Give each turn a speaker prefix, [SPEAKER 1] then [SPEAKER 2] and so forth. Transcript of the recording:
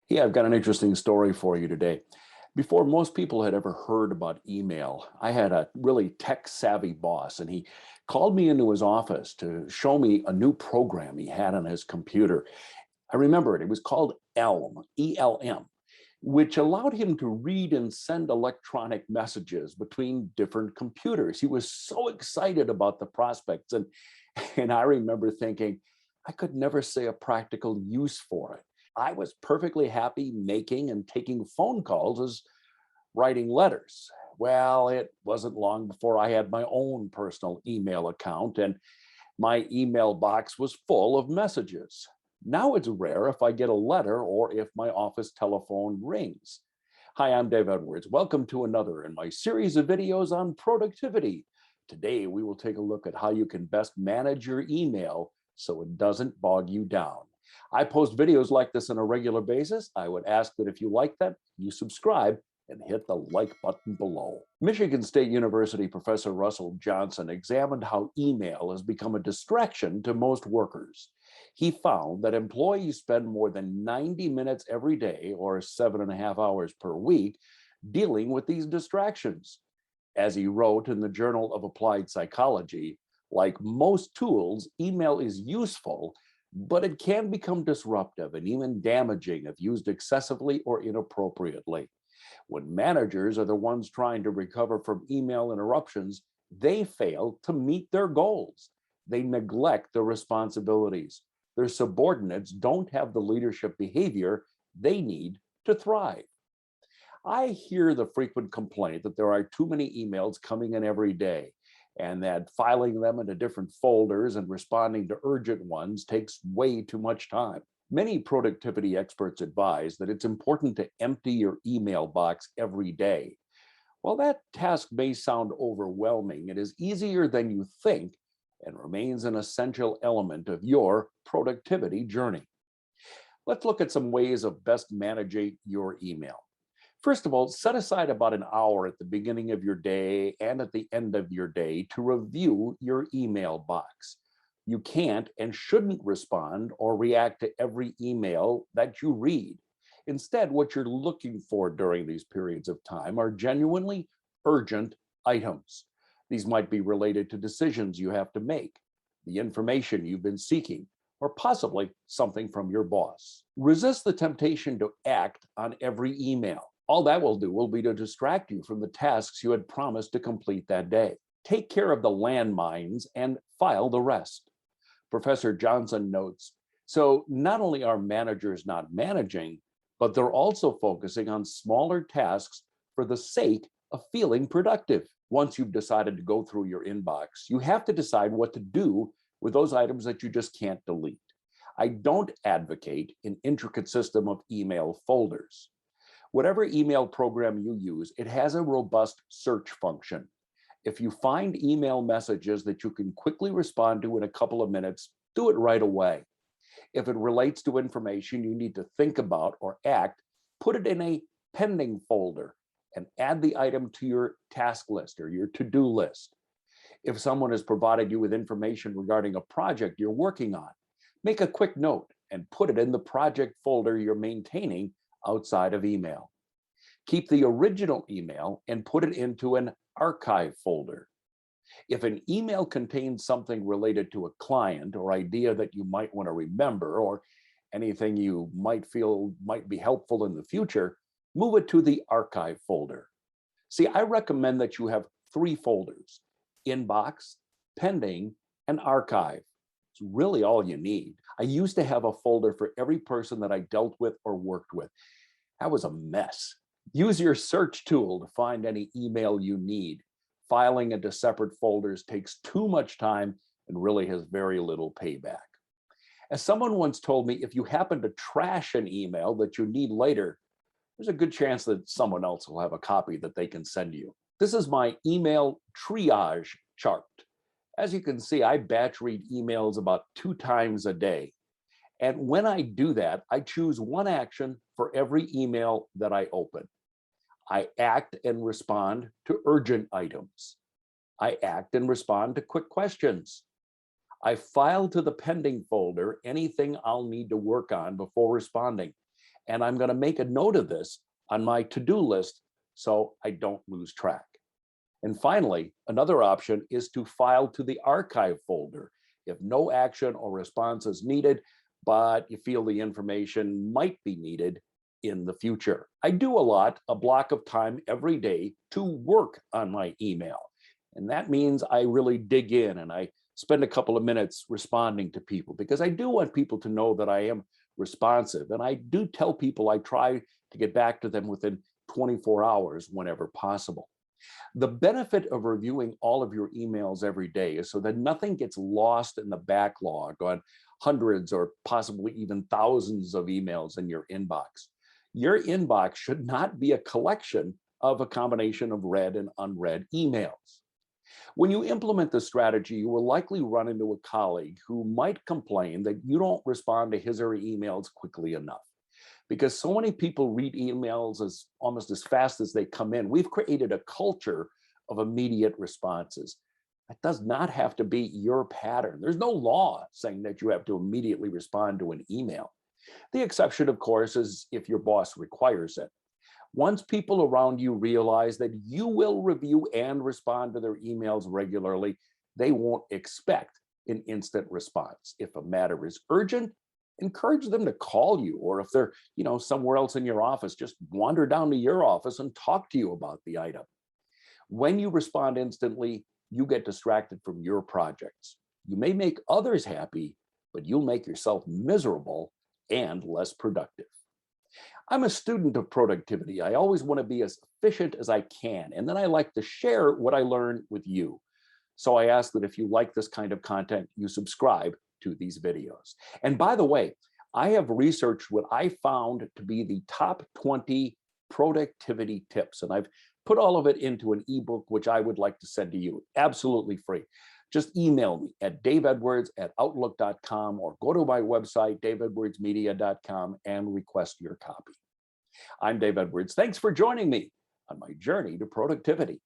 [SPEAKER 1] Yeah, I've got an interesting story for you today. Before most people had ever heard about email, I had a really tech savvy boss, and he called me into his office to show me a new program he had on his computer. I remember it. It was called Elm, ELM, which allowed him to read and send electronic messages between different computers. He was so excited about the prospects. And I remember thinking, I could never say a practical use for it. I was perfectly happy making and taking phone calls as writing letters. Well, it wasn't long before I had my own personal email account, and my email box was full of messages. Now it's rare if I get a letter or if my office telephone rings. Hi, I'm Dave Edwards. Welcome to another in my series of videos on productivity. Today, we will take a look at how you can best manage your email so it doesn't bog you down. I post videos like this on a regular basis. I would ask that if you like them, you subscribe and hit the like button below. Michigan State University professor Russell Johnson examined how email has become a distraction to most workers. He found that employees spend more than 90 minutes every day, or 7.5 hours per week, dealing with these distractions. As he wrote in the Journal of Applied Psychology, like most tools, email is useful, but it can become disruptive and even damaging if used excessively or inappropriately. When managers are the ones trying to recover from email interruptions, they fail to meet their goals. They neglect their responsibilities. Their subordinates don't have the leadership behavior they need to thrive. I hear the frequent complaint that there are too many emails coming in every day, and that filing them into different folders and responding to urgent ones takes way too much time. Many productivity experts advise that it's important to empty your email box every day. While that task may sound overwhelming, it is easier than you think and remains an essential element of your productivity journey. Let's look at some ways of best managing your email. First of all, set aside about an hour at the beginning of your day and at the end of your day to review your email box. You can't and shouldn't respond or react to every email that you read. Instead, what you're looking for during these periods of time are genuinely urgent items. These might be related to decisions you have to make, the information you've been seeking, or possibly something from your boss. Resist the temptation to act on every email. All that will do will be to distract you from the tasks you had promised to complete that day. Take care of the landmines and file the rest. Professor Johnson notes, so not only are managers not managing, but they're also focusing on smaller tasks for the sake of feeling productive. Once you've decided to go through your inbox, you have to decide what to do with those items that you just can't delete. I don't advocate an intricate system of email folders. Whatever email program you use, it has a robust search function. If you find email messages that you can quickly respond to in a couple of minutes, do it right away. If it relates to information you need to think about or act, put it in a pending folder and add the item to your task list or your to-do list. If someone has provided you with information regarding a project you're working on, make a quick note and put it in the project folder you're maintaining outside of email. Keep the original email and put it into an archive folder. If an email contains something related to a client or idea that you might want to remember, or anything you might feel might be helpful in the future, move it to the archive folder. See, I recommend that you have 3 folders: inbox, pending, and archive. It's really all you need. I used to have a folder for every person that I dealt with or worked with. That was a mess. Use your search tool to find any email you need. Filing into separate folders takes too much time and really has very little payback. As someone once told me, if you happen to trash an email that you need later, there's a good chance that someone else will have a copy that they can send you. This is my email triage chart. As you can see, I batch read emails about 2 times a day. And when I do that, I choose one action for every email that I open. I act and respond to urgent items. I act and respond to quick questions. I file to the pending folder anything I'll need to work on before responding. And I'm going to make a note of this on my to-do list so I don't lose track. And finally, another option is to file to the archive folder if no action or response is needed, but you feel the information might be needed in the future. I do a block of time every day to work on my email. And that means I really dig in and I spend a couple of minutes responding to people because I do want people to know that I am responsive. And I do tell people I try to get back to them within 24 hours whenever possible. The benefit of reviewing all of your emails every day is so that nothing gets lost in the backlog on hundreds or possibly even thousands of emails in your inbox. Your inbox should not be a collection of a combination of read and unread emails. When you implement this strategy, you will likely run into a colleague who might complain that you don't respond to his or her emails quickly enough. Because so many people read emails as almost as fast as they come in, we've created a culture of immediate responses. That does not have to be your pattern. There's no law saying that you have to immediately respond to an email. The exception, of course, is if your boss requires it. Once people around you realize that you will review and respond to their emails regularly, they won't expect an instant response. If a matter is urgent, encourage them to call you, or if they're, somewhere else in your office, just wander down to your office and talk to you about the item. When you respond instantly, you get distracted from your projects. You may make others happy, but you'll make yourself miserable and less productive. I'm a student of productivity. I always want to be as efficient as I can, and then I like to share what I learn with you. So I ask that if you like this kind of content, you subscribe to these videos. And by the way, I have researched what I found to be the top 20 productivity tips, and I've put all of it into an ebook, which I would like to send to you absolutely free. Just email me at daveedwards@outlook.com or go to my website, daveedwardsmedia.com, and request your copy. I'm Dave Edwards. Thanks for joining me on my journey to productivity.